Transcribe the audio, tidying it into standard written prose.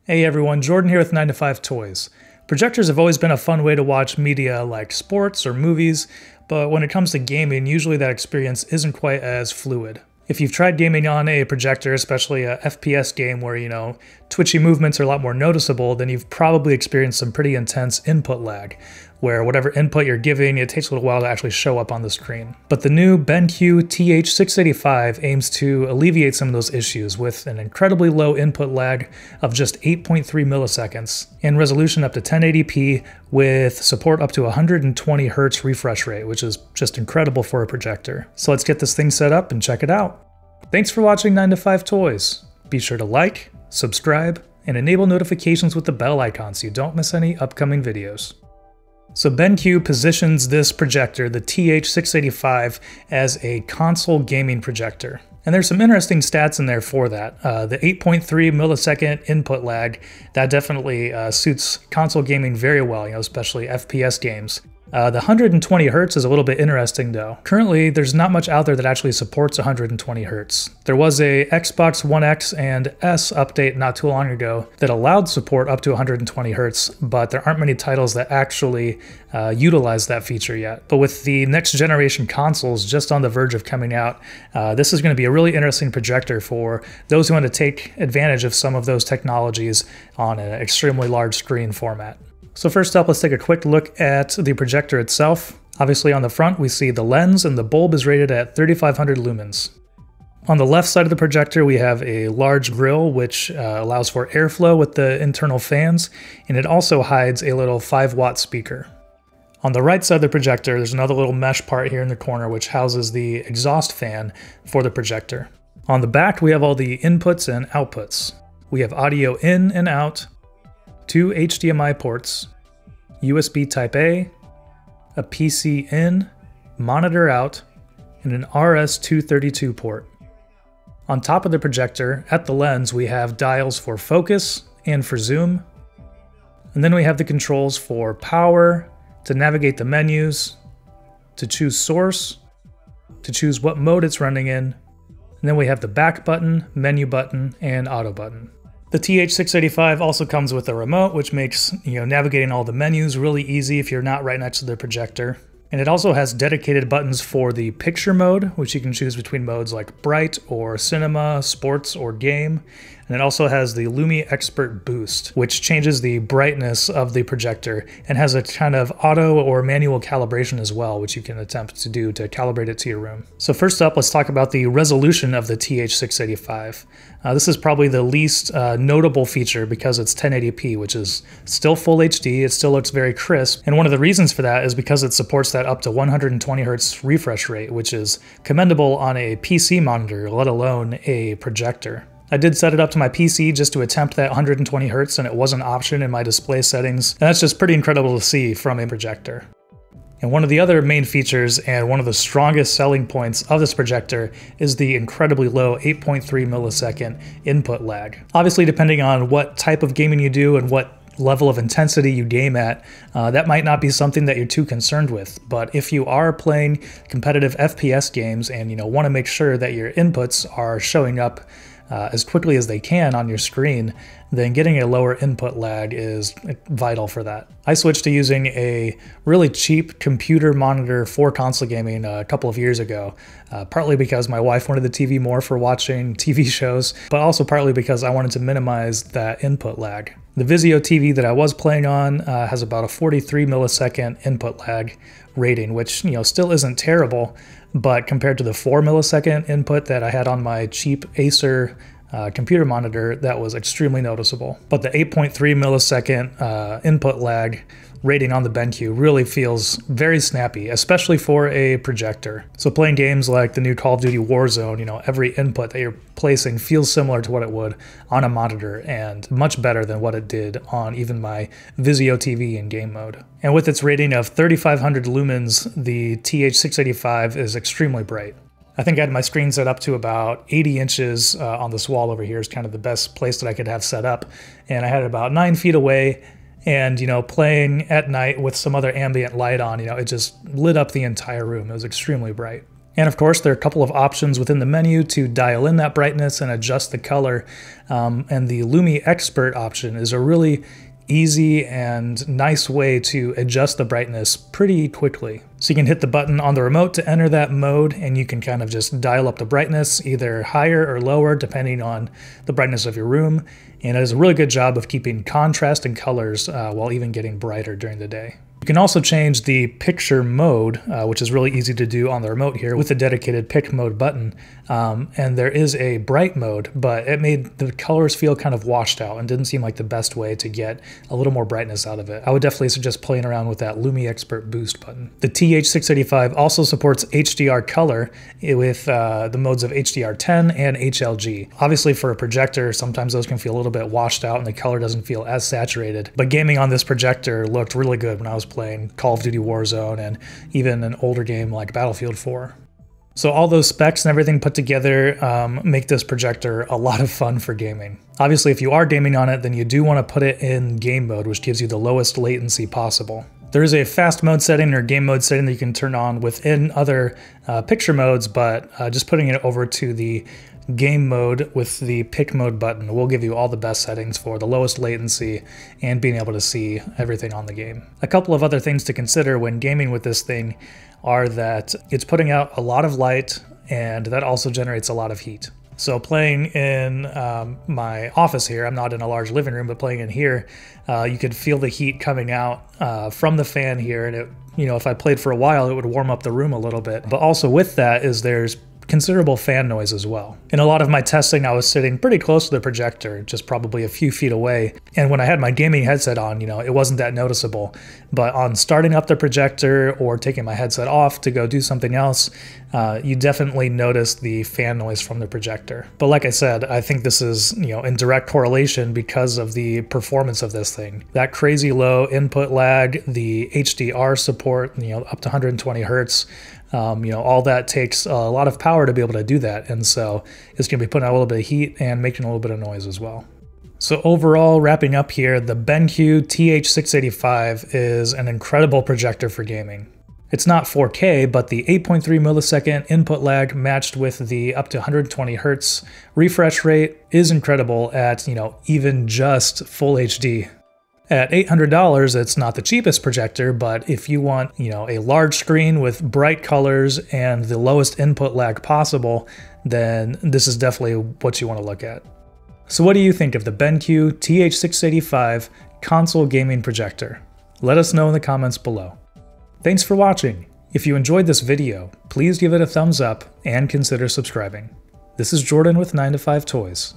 Hey everyone, Jordan here with 9 to 5 Toys. Projectors have always been a fun way to watch media like sports or movies, but when it comes to gaming, usually that experience isn't quite as fluid. If you've tried gaming on a projector, especially a FPS game where, twitchy movements are a lot more noticeable, then you've probably experienced some pretty intense input lag, where whatever input you're giving, it takes a little while to actually show up on the screen. But the new BenQ TH685 aims to alleviate some of those issues with an incredibly low input lag of just 8.3 milliseconds and resolution up to 1080p with support up to 120 Hz refresh rate, which is just incredible for a projector. So let's get this thing set up and check it out. Thanks for watching 9 to 5 Toys. Be sure to like, subscribe, and enable notifications with the bell icon so you don't miss any upcoming videos. So BenQ positions this projector, the TH685, as a console gaming projector. And there's some interesting stats in there for that. The 8.3 millisecond input lag, that definitely suits console gaming very well, especially FPS games. The 120 Hz is a little bit interesting though. Currently, there's not much out there that actually supports 120 Hz. There was a Xbox One X and S update not too long ago that allowed support up to 120 Hz, but there aren't many titles that actually utilize that feature yet. But with the next generation consoles just on the verge of coming out, this is going to be a really interesting projector for those who want to take advantage of some of those technologies on an extremely large screen format. So first up, let's take a quick look at the projector itself. Obviously on the front, we see the lens, and the bulb is rated at 3500 lumens. On the left side of the projector, we have a large grille, which allows for airflow with the internal fans, and it also hides a little 5-watt speaker. On the right side of the projector, there's another little mesh part here in the corner, which houses the exhaust fan for the projector. On the back, we have all the inputs and outputs. We have audio in and out, 2 HDMI ports, USB Type-A, a PC in, monitor out, and an RS-232 port. On top of the projector, at the lens, we have dials for focus and for zoom. And then we have the controls for power, to navigate the menus, to choose source, to choose what mode it's running in, and then we have the back button, menu button, and auto button. The TH685 also comes with a remote, which makes navigating all the menus really easy if you're not right next to the projector. And it also has dedicated buttons for the picture mode, which you can choose between modes like bright or cinema, sports, or game. And it also has the Lumi Expert Boost, which changes the brightness of the projector and has a kind of auto or manual calibration as well, which you can attempt to do to calibrate it to your room. So first up, let's talk about the resolution of the TH685. This is probably the least notable feature because it's 1080p, which is still full HD, it still looks very crisp, and one of the reasons for that is because it supports that up to 120 Hz refresh rate, which is commendable on a PC monitor, let alone a projector. I did set it up to my PC just to attempt that 120 Hz, and it was an option in my display settings, and that's just pretty incredible to see from a projector. And one of the other main features and one of the strongest selling points of this projector is the incredibly low 8.3 millisecond input lag. Obviously, depending on what type of gaming you do and what level of intensity you game at, that might not be something that you're too concerned with. But if you are playing competitive FPS games and want to make sure that your inputs are showing up as quickly as they can on your screen, then getting a lower input lag is vital for that. I switched to using a really cheap computer monitor for console gaming a couple of years ago, partly because my wife wanted the TV more for watching TV shows, but also partly because I wanted to minimize that input lag. The Vizio TV that I was playing on has about a 43 millisecond input lag rating, which still isn't terrible, but compared to the 4 millisecond input that I had on my cheap Acer computer monitor, that was extremely noticeable. But the 8.3 millisecond input lag rating on the BenQ really feels very snappy, especially for a projector. So playing games like the new Call of Duty Warzone, every input that you're placing feels similar to what it would on a monitor and much better than what it did on even my Vizio TV in game mode. And with its rating of 3500 lumens, the TH685 is extremely bright. I think I had my screen set up to about 80 inches on this wall over here is kind of the best place that I could have set up. And I had it about 9 feet away, and playing at night with some other ambient light on, it just lit up the entire room. It was extremely bright. And of course, there are a couple of options within the menu to dial in that brightness and adjust the color. And the Lumi Expert option is a really easy and nice way to adjust the brightness pretty quickly. So you can hit the button on the remote to enter that mode, and you can kind of just dial up the brightness either higher or lower depending on the brightness of your room. And it does a really good job of keeping contrast and colors while even getting brighter during the day. You can also change the picture mode, which is really easy to do on the remote here with the dedicated pick mode button. And there is a bright mode, but it made the colors feel kind of washed out and didn't seem like the best way to get a little more brightness out of it. I would definitely suggest playing around with that Lumi Expert Boost button. The TH685 also supports HDR color with the modes of HDR10 and HLG. Obviously for a projector, sometimes those can feel a little bit washed out and the color doesn't feel as saturated, but gaming on this projector looked really good when I was playing Call of Duty Warzone and even an older game like Battlefield 4. So all those specs and everything put together make this projector a lot of fun for gaming. Obviously, if you are gaming on it, then you do want to put it in game mode, which gives you the lowest latency possible. There is a fast mode setting or game mode setting that you can turn on within other picture modes, but just putting it over to the game mode with the pick mode button will give you all the best settings for the lowest latency and being able to see everything on the game. A couple of other things to consider when gaming with this thing are that it's putting out a lot of light, and that also generates a lot of heat. So playing in my office here, I'm not in a large living room, but playing in here, you could feel the heat coming out from the fan here, and it, if I played for a while, it would warm up the room a little bit. But also with that is there's considerable fan noise as well. In a lot of my testing, I was sitting pretty close to the projector, just probably a few feet away. And when I had my gaming headset on, it wasn't that noticeable. But on starting up the projector or taking my headset off to go do something else, you definitely notice the fan noise from the projector. But like I said, I think this is, in direct correlation because of the performance of this thing. That crazy low input lag, the HDR support, up to 120 hertz, all that takes a lot of power to be able to do that. And so it's going to be putting out a little bit of heat and making a little bit of noise as well. So overall, wrapping up here, the BenQ TH685 is an incredible projector for gaming. It's not 4K, but the 8.3 millisecond input lag matched with the up to 120 hertz refresh rate is incredible at, even just full HD. At $800, it's not the cheapest projector, but if you want, a large screen with bright colors and the lowest input lag possible, then this is definitely what you want to look at. So what do you think of the BenQ TH685 console gaming projector? Let us know in the comments below. Thanks for watching. If you enjoyed this video, please give it a thumbs up and consider subscribing. This is Jordan with 9to5 Toys.